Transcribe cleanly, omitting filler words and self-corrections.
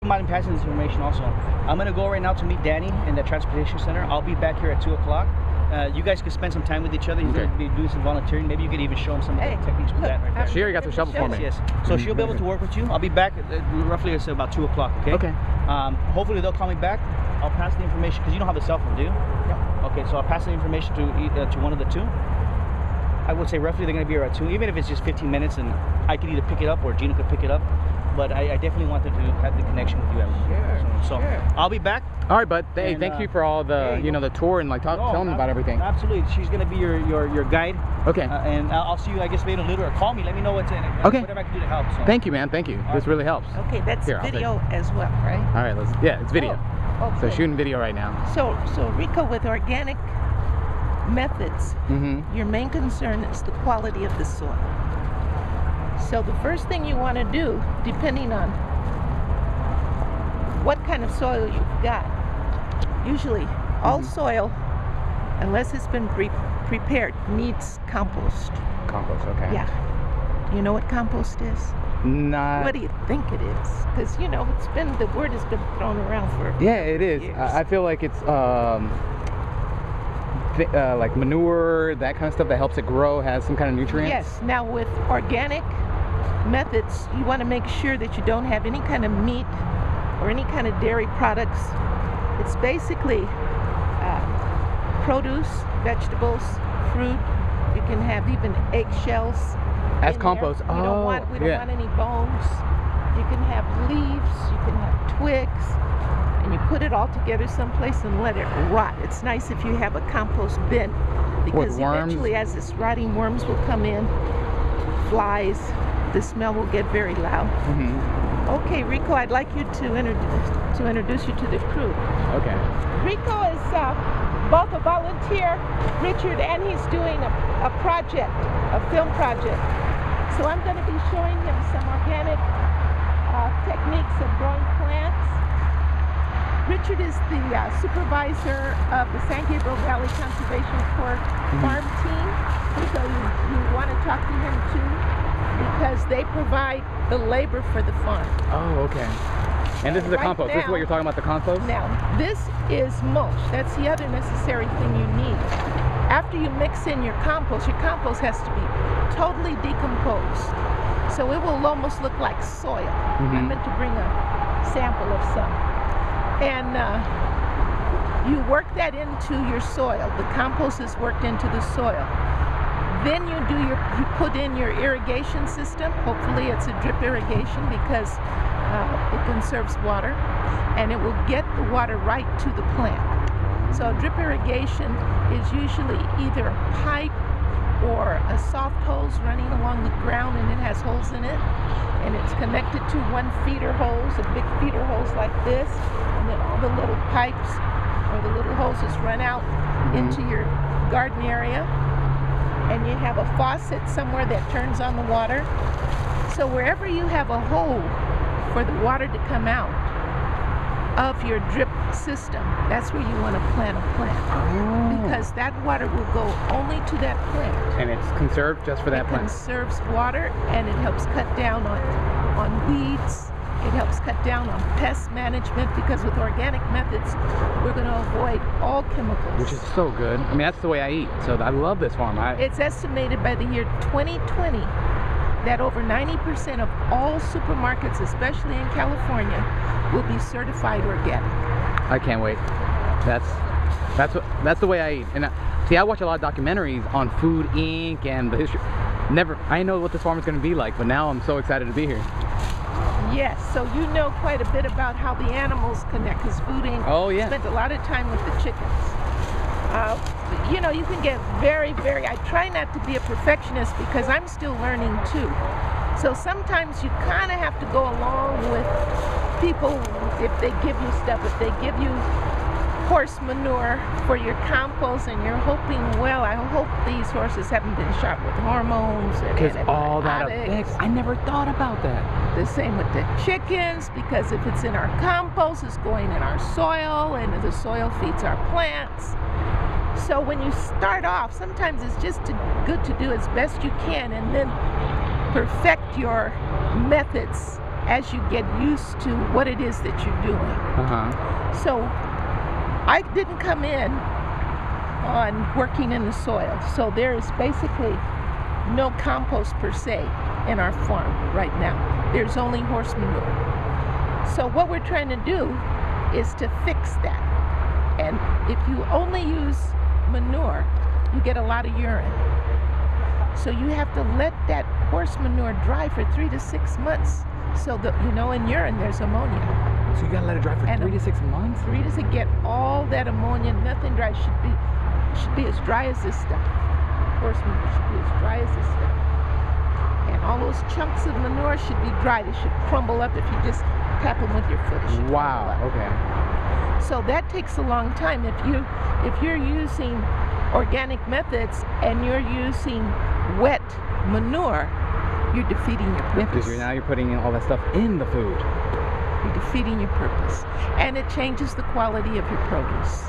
mind passing this information also. I'm gonna go right now to meet Danny in the transportation center. I'll be back here at 2 o'clock. You guys can spend some time with each other. He's gonna be doing some volunteering. Maybe you could even show him some of the techniques with that right there. She already got the shovel for me. Yes. So she'll be able to work with you. I'll be back roughly about 2 o'clock. Okay. Okay. Hopefully they'll call me back. I'll pass the information because you don't have a cell phone, do you? Yeah. Okay. So I'll pass the information to one of the two. I would say roughly they're gonna be around 2, even if it's just 15 minutes, and I could either pick it up or Gina could pick it up. But I definitely wanted to have the connection with you, Evan. So I'll be back. All right, bud. Hey, thank you for all the the tour and like tell them about everything. Absolutely. She's gonna be your guide. Okay. And I'll see you, I guess, maybe in a little, or call me. Let me know what's in it. Okay. Whatever I can do to help. So. Thank you, man. Thank you. This really helps. Okay, that's Here, video as well, right? All right, it's video. Oh, So okay. shooting video right now. So Rico, with organic methods, your main concern is the quality of the soil. So the first thing you want to do, depending on what kind of soil you've got, usually all soil, unless it's been prepared, needs compost. Compost, okay. Yeah. You know what compost is? What do you think it is? Because the word has been thrown around for Yeah, it is. years. I feel like it's like manure, that kind of stuff that helps it grow, has some kind of nutrients. Yes. Now with organic methods, you want to make sure that you don't have any kind of meat or any kind of dairy products. It's basically produce, vegetables, fruit. You can have even eggshells. As in compost. There. We don't want any bones. You can have leaves, you can have twigs, and you put it all together someplace and let it rot. It's nice if you have a compost bin, because eventually as this rotting worms will come in, flies, the smell will get very loud. Okay, Rico, I'd like you to introduce you to the crew. Okay. Rico is both a volunteer, Richard, and he's doing a project, a film project. So I'm going to be showing him some organic techniques of growing plants. Richard is the supervisor of the San Gabriel Valley Conservation Corps farm team. So you want to talk to him too, because they provide the labor for the farm. Oh, okay. And this is the compost. This is what you're talking about, the compost? Now, this is mulch. That's the other necessary thing you need. After you mix in your compost has to be totally decomposed. So it will almost look like soil. I meant to bring a sample of some. And you work that into your soil. The compost is worked into the soil. Then you put in your irrigation system. Hopefully it's a drip irrigation, because it conserves water, and it will get the water right to the plant. So drip irrigation is usually either a pipe or a soft hose running along the ground, and it has holes in it, and it's connected to one feeder hose, a big feeder hose like this, and then all the little pipes or the little hoses run out into your garden area, and you have a faucet somewhere that turns on the water. So wherever you have a hole for the water to come out of your drip system, that's where you want to plant a plant. Because that water will go only to that plant. And it's conserved just for that plant. It conserves water, and it helps cut down on weeds. It helps cut down on pest management, because with organic methods, we're going to avoid all chemicals. Which is so good. I mean, that's the way I eat. So I love this farm. It's estimated by the year 2020 that over 90% of all supermarkets, especially in California, will be certified organic. I can't wait. That's the way I eat. And see, I watch a lot of documentaries on Food Inc. and the history. I know what this farm is going to be like, but now I'm so excited to be here. Yes, so you know quite a bit about how the animals connect, because Food Inc. spent a lot of time with the chickens. You can get very, I try not to be a perfectionist, because I'm still learning too. So sometimes you kind of have to go along with people if they give you stuff, if they give you horse manure for your compost, and you're hoping, well, I hope these horses haven't been shot with hormones and because all that affects. I never thought about that. The same with the chickens, because if it's in our compost, it's going in our soil, and the soil feeds our plants. So when you start off, sometimes it's just good to do as best you can, and then perfect your methods as you get used to what it is that you're doing. So I didn't come in on working in the soil. So there is basically no compost per se in our farm right now. There's only horse manure. So what we're trying to do is to fix that. And if you only use manure, you get a lot of urine. So you have to let that horse manure dry for 3 to 6 months. So that, you know, in urine there's ammonia. So you gotta let it dry for 3 to 6 months? 3 to 6, get all that ammonia, nothing dry. Should be as dry as this stuff. Horse manure should be as dry as this stuff. And all those chunks of manure should be dry. They should crumble up if you just tap them with your foot. It should Wow, crumble up. okay. So that takes a long time. If you're using organic methods and you're using wet manure, you're defeating your purpose. Because now you're putting all that stuff in the food. You're defeating your purpose. And it changes the quality of your produce.